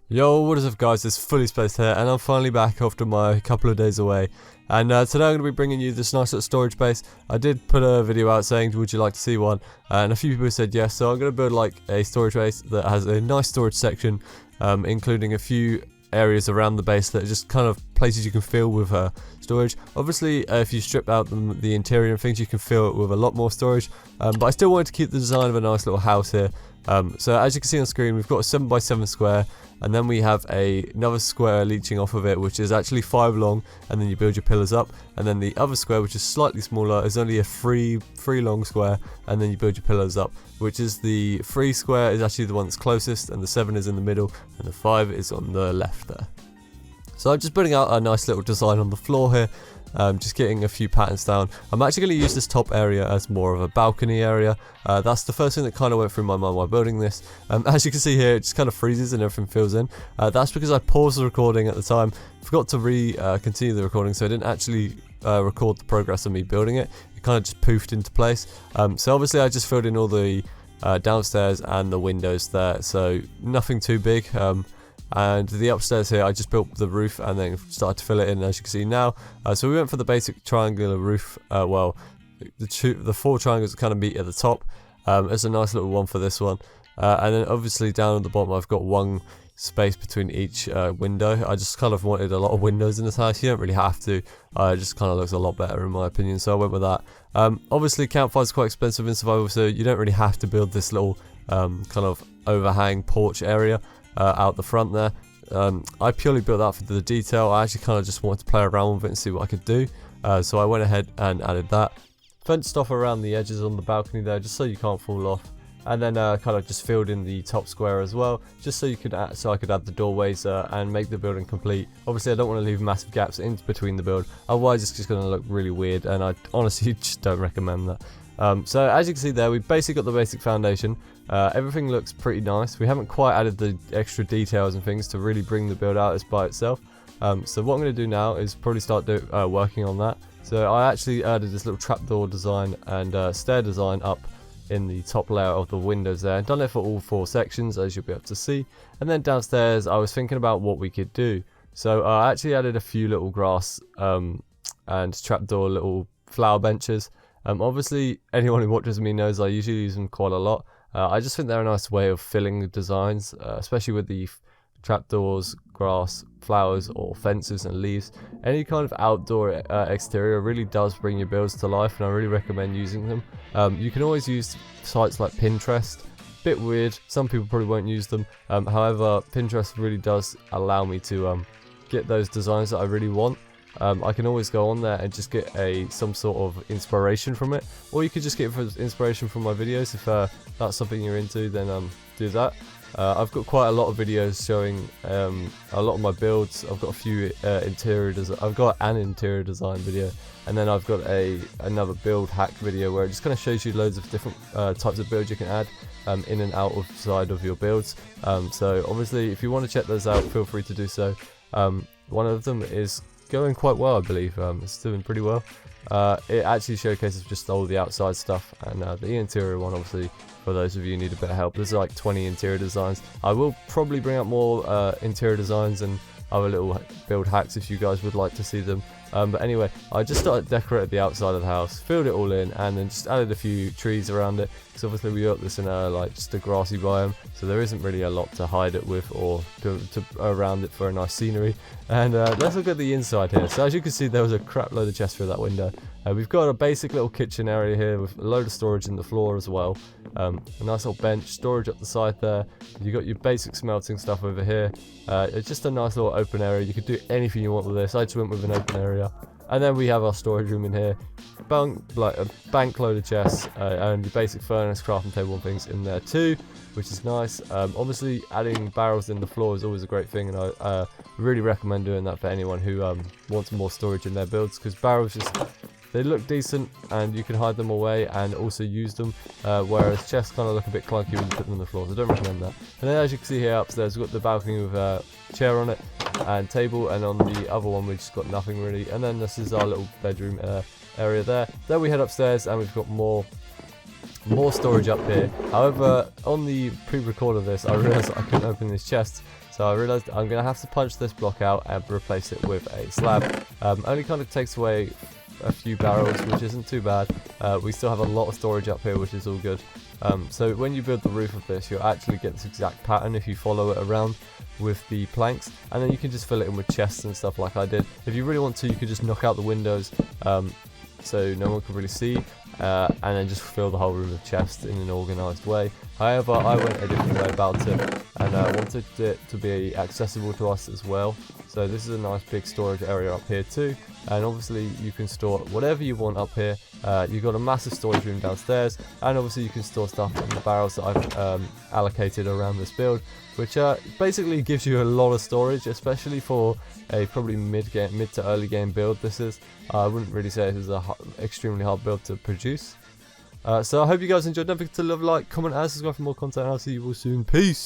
Yo, what is up guys, it's FullySpaced here, and I'm finally back after my couple of days away. And today I'm going to be bringing you this nice little storage base. I did put a video out saying, would you like to see one? And a few people said yes, so I'm going to build like a storage base that has a nice storage section, including a few areas around the base that are just kind of places you can fill with storage. Obviously, if you strip out the interior and things, you can fill it with a lot more storage, but I still wanted to keep the design of a nice little house here. So as you can see on screen, we've got a 7x7 square, and then we have another square leeching off of it, which is actually 5 long, and then you build your pillars up. And then the other square, which is slightly smaller, is only a 3 long square, and then you build your pillars up, which is the 3 square is actually the one that's closest, and the 7 is in the middle, and the 5 is on the left there. So I'm just putting out a nice little design on the floor here, just getting a few patterns down. I'm actually going to use this top area as more of a balcony area. That's the first thing that kind of went through my mind while building this. As you can see here, it just kind of freezes and everything fills in. That's because I paused the recording at the time, forgot to continue the recording, so I didn't actually record the progress of me building it. It kind of just poofed into place. So obviously I just filled in all the downstairs and the windows there, so nothing too big. And the upstairs here, I just built the roof and then started to fill it in, as you can see now. So we went for the basic triangular roof. Well, the 4 triangles that kind of meet at the top. It's a nice little one for this one. And then obviously down at the bottom, I've got one space between each window. I just kind of wanted a lot of windows in this house. You don't really have to. It just kind of looks a lot better in my opinion, so I went with that. Obviously, campfire is quite expensive in survival, so you don't really have to build this little kind of overhang porch area out the front there. I purely built that for the detail. I actually kind of just wanted to play around with it and see what I could do. So I went ahead and added that. Fenced off around the edges on the balcony there, just so you can't fall off. And then kind of just filled in the top square as well, just so you could I could add the doorways and make the building complete. Obviously, I don't want to leave massive gaps in between the build, otherwise it's just going to look really weird, and I honestly just don't recommend that. So as you can see there, we've basically got the basic foundation. Everything looks pretty nice. We haven't quite added the extra details and things to really bring the build out as by itself. So what I'm going to do now is probably start working on that. So I actually added this little trapdoor design and stair design up in the top layer of the windows there. I've done it for all 4 sections, as you'll be able to see. And then downstairs, I was thinking about what we could do. So I actually added a few little grass and trapdoor little flower benches. Obviously, anyone who watches me knows I usually use them quite a lot. I just think they're a nice way of filling the designs, especially with the trapdoors, grass, flowers, or fences and leaves. Any kind of outdoor exterior really does bring your builds to life, and I really recommend using them. You can always use sites like Pinterest. Bit weird, some people probably won't use them. However, Pinterest really does allow me to get those designs that I really want. I can always go on there and just get some sort of inspiration from it, or you could just get inspiration from my videos. If that's something you're into, then do that. I've got quite a lot of videos showing a lot of my builds. I've got a few I've got an interior design video, and then I've got another build hack video where it just kind of shows you loads of different types of builds you can add in and out of side of your builds. So obviously, if you want to check those out, feel free to do so. One of them is going quite well, I believe. It's doing pretty well. It actually showcases just all the outside stuff, and the interior one, obviously, for those of you who need a bit of help, there's like 20 interior designs. I will probably bring up more interior designs and other little build hacks if you guys would like to see them. But anyway, I just started decorating the outside of the house, filled it all in, and then just added a few trees around it, because obviously we got this in like just a grassy biome, so there isn't really a lot to hide it with or to around it for a nice scenery. And let's look at the inside here. So as you can see, there was a crap load of chests through that window. We've got a basic little kitchen area here with a load of storage in the floor as well. A nice little bench, storage up the side there. You got your basic smelting stuff over here. It's just a nice little open area. You could do anything you want with this. I just went with an open area. And then we have our storage room in here. Like a bank load of chests and your basic furnace, crafting table and things in there too, which is nice. Obviously, adding barrels in the floor is always a great thing, and I really recommend doing that for anyone who wants more storage in their builds, because barrels they look decent and you can hide them away and also use them, whereas chests kind of look a bit clunky when you put them on the floor, so I don't recommend that. And then as you can see here upstairs, we've got the balcony with a chair on it and table, and on the other one we've just got nothing really. And then this is our little bedroom area there. Then we head upstairs and we've got more more storage up here. However, on the pre-record of this, I realised I couldn't open this chest. So I realised I'm going to have to punch this block out and replace it with a slab. Only kind of takes away a few barrels, which isn't too bad. We still have a lot of storage up here, which is all good. So when you build the roof of this, you'll actually get this exact pattern if you follow it around with the planks, and then you can just fill it in with chests and stuff like I did. If you really want to, you could just knock out the windows so no one can really see, and then just fill the whole room with chests in an organised way. However, I went a different way about it, and I wanted it to be accessible to us as well. So this is a nice big storage area up here too, and obviously you can store whatever you want up here. You've got a massive storage room downstairs, and obviously you can store stuff in the barrels that I've allocated around this build, which basically gives you a lot of storage, especially for a probably mid to early game build. This is, I wouldn't really say this is a extremely hard build to produce. So I hope you guys enjoyed. Don't forget to leave a like, comment, and subscribe for more content, and I'll see you all soon. Peace!